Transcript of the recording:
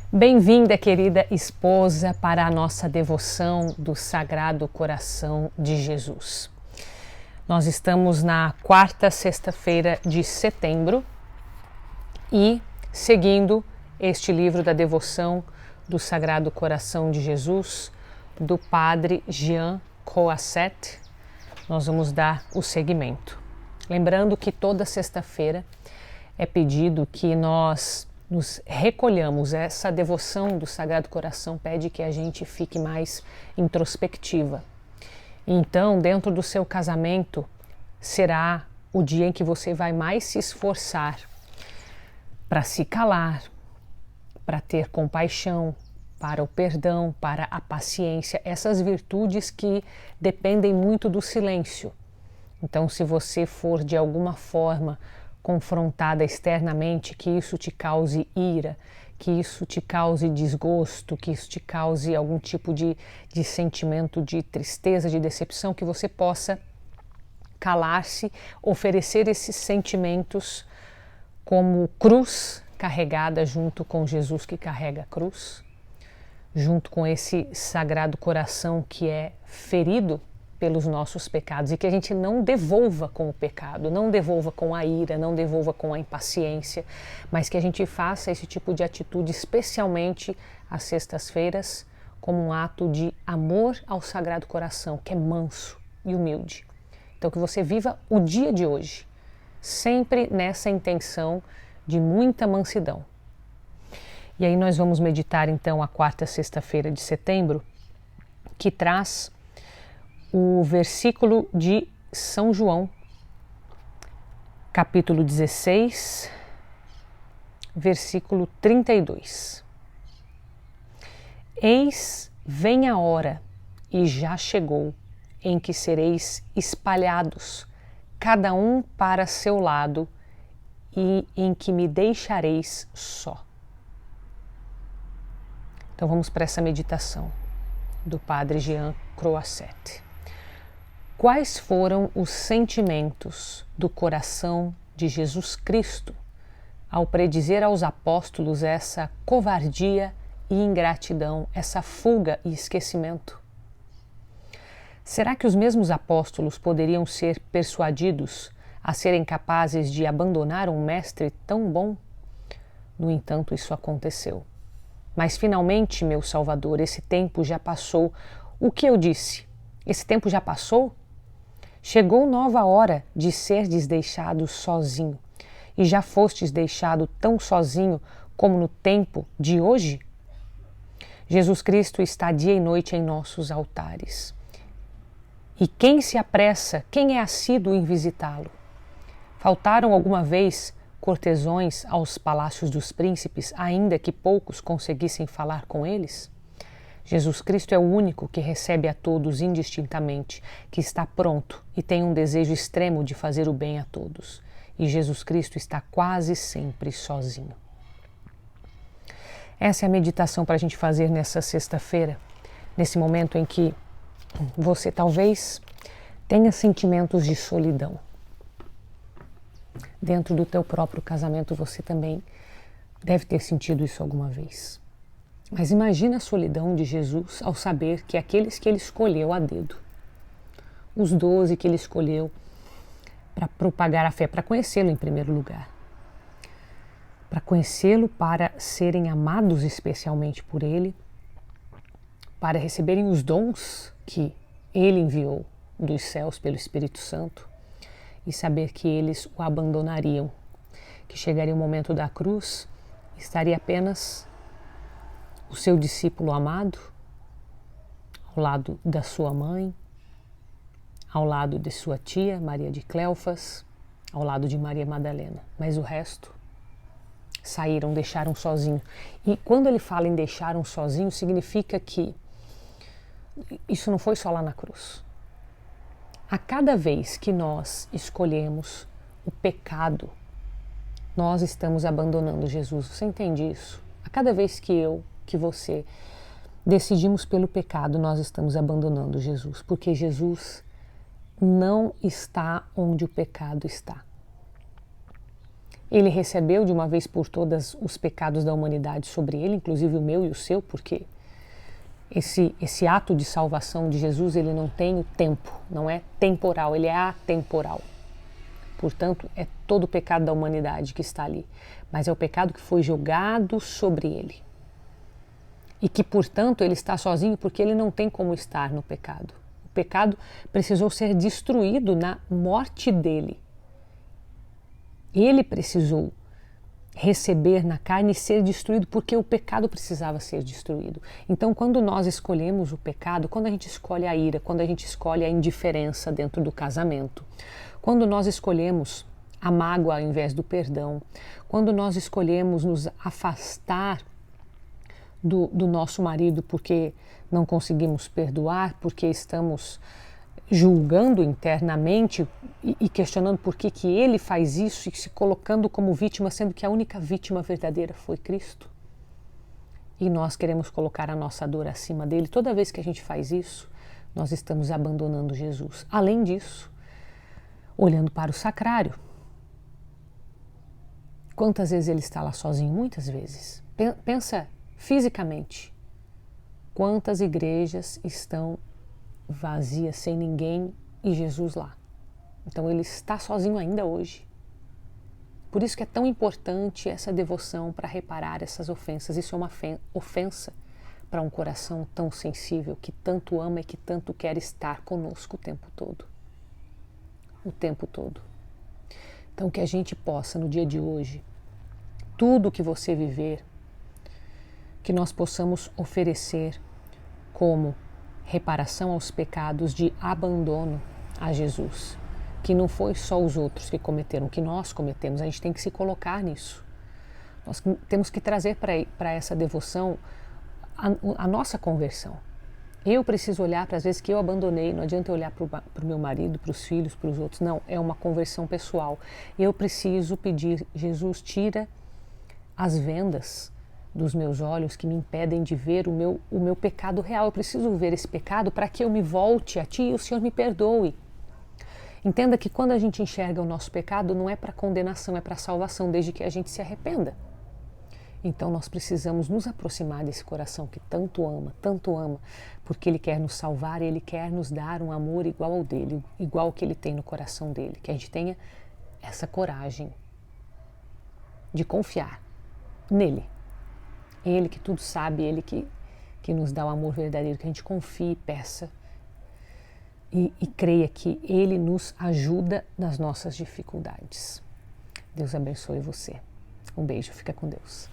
Bem-vinda, querida esposa, para a nossa devoção do Sagrado Coração de Jesus. Nós estamos na quarta sexta-feira de setembro e seguindo este livro da devoção do Sagrado Coração de Jesus, do Padre Jean Croisset, nós vamos dar o seguimento. Lembrando que toda sexta-feira é pedido que nós nos recolhamos. Essa devoção do Sagrado Coração pede que a gente fique mais introspectiva. Então, dentro do seu casamento, será o dia em que você vai mais se esforçar para se calar, para ter compaixão, para o perdão, para a paciência, essas virtudes que dependem muito do silêncio. Então, se você for de alguma forma confrontada externamente, que isso te cause ira, que isso te cause desgosto, que isso te cause algum tipo de sentimento de tristeza, de decepção, que você possa calar-se, oferecer esses sentimentos como cruz carregada junto com Jesus que carrega a cruz, junto com esse Sagrado Coração que é ferido pelos nossos pecados e que a gente não devolva com o pecado, não devolva com a ira, não devolva com a impaciência, mas que a gente faça esse tipo de atitude, especialmente às sextas-feiras, como um ato de amor ao Sagrado Coração, que é manso e humilde. Então que você viva o dia de hoje, sempre nessa intenção de muita mansidão. E aí nós vamos meditar então a quarta sexta-feira de setembro, que traz o versículo de São João, capítulo 16, versículo 32. Eis, vem a hora, e já chegou, em que sereis espalhados, cada um para seu lado, e em que me deixareis só. Então vamos para essa meditação do Padre Jean Croisset. Quais foram os sentimentos do coração de Jesus Cristo ao predizer aos apóstolos essa covardia e ingratidão, essa fuga e esquecimento? Será que os mesmos apóstolos poderiam ser persuadidos a serem capazes de abandonar um mestre tão bom? No entanto, isso aconteceu. Mas finalmente, meu Salvador, esse tempo já passou. O que eu disse? Esse tempo já passou? Chegou nova hora de serdes deixados sozinho, e já fostes deixado tão sozinho como no tempo de hoje? Jesus Cristo está dia e noite em nossos altares. E quem se apressa, quem é assíduo em visitá-lo? Faltaram alguma vez cortesões aos palácios dos príncipes, ainda que poucos conseguissem falar com eles? Jesus Cristo é o único que recebe a todos indistintamente, que está pronto e tem um desejo extremo de fazer o bem a todos. E Jesus Cristo está quase sempre sozinho. Essa é a meditação para a gente fazer nessa sexta-feira, nesse momento em que você talvez tenha sentimentos de solidão. Dentro do teu próprio casamento você também deve ter sentido isso alguma vez. Mas imagina a solidão de Jesus ao saber que aqueles que ele escolheu a dedo, os 12 que ele escolheu para propagar a fé, para conhecê-lo em primeiro lugar, para conhecê-lo, para serem amados especialmente por ele, para receberem os dons que ele enviou dos céus pelo Espírito Santo e saber que eles o abandonariam, que chegaria o momento da cruz, estaria apenas o seu discípulo amado, ao lado da sua mãe, ao lado de sua tia, Maria de Cleofas, ao lado de Maria Madalena. Mas o resto saíram, deixaram sozinho. E quando ele fala em deixaram sozinho, significa que isso não foi só lá na cruz. A cada vez que nós escolhemos o pecado, nós estamos abandonando Jesus. Você entende isso? A cada vez que você decidimos pelo pecado, nós estamos abandonando Jesus, porque Jesus não está onde o pecado está. Ele recebeu de uma vez por todas os pecados da humanidade sobre ele, inclusive o meu e o seu, porque esse ato de salvação de Jesus, ele não tem o tempo, não é temporal, ele é atemporal. Portanto, é todo o pecado da humanidade que está ali, mas é o pecado que foi jogado sobre ele. E que, portanto, ele está sozinho porque ele não tem como estar no pecado. O pecado precisou ser destruído na morte dele. Ele precisou receber na carne e ser destruído porque o pecado precisava ser destruído. Então, quando nós escolhemos o pecado, quando a gente escolhe a ira, quando a gente escolhe a indiferença dentro do casamento, quando nós escolhemos a mágoa ao invés do perdão, quando nós escolhemos nos afastar do nosso marido porque não conseguimos perdoar, porque estamos julgando internamente e questionando por que ele faz isso e se colocando como vítima, sendo que a única vítima verdadeira foi Cristo. E nós queremos colocar a nossa dor acima dele. Toda vez que a gente faz isso, nós estamos abandonando Jesus. Além disso, olhando para o sacrário, quantas vezes ele está lá sozinho? Muitas vezes. Pensa fisicamente. Quantas igrejas estão vazias, sem ninguém e Jesus lá? Então ele está sozinho ainda hoje. Por isso que é tão importante essa devoção para reparar essas ofensas. Isso é uma ofensa para um coração tão sensível, que tanto ama e que tanto quer estar conosco o tempo todo. O tempo todo. Então que a gente possa, no dia de hoje, tudo que você viver, que nós possamos oferecer como reparação aos pecados de abandono a Jesus, que não foi só os outros que cometeram, que nós cometemos. A gente tem que se colocar nisso. Nós temos que trazer para essa devoção a nossa conversão. Eu preciso olhar para as vezes que eu abandonei. Não adianta eu olhar para o meu marido, para os filhos, para os outros. Não, é uma conversão pessoal. Eu preciso pedir: Jesus, tira as vendas dos meus olhos que me impedem de ver o meu pecado real. Eu preciso ver esse pecado para que eu me volte a Ti e o Senhor me perdoe. Entenda que quando a gente enxerga o nosso pecado, não é para condenação, é para salvação, desde que a gente se arrependa. Então nós precisamos nos aproximar desse coração que tanto ama, porque Ele quer nos salvar e Ele quer nos dar um amor igual ao dele, igual ao que Ele tem no coração dele. Que a gente tenha essa coragem de confiar nele. Ele que tudo sabe, Ele que nos dá o amor verdadeiro, que a gente confie, peça e creia que Ele nos ajuda nas nossas dificuldades. Deus abençoe você. Um beijo, fica com Deus.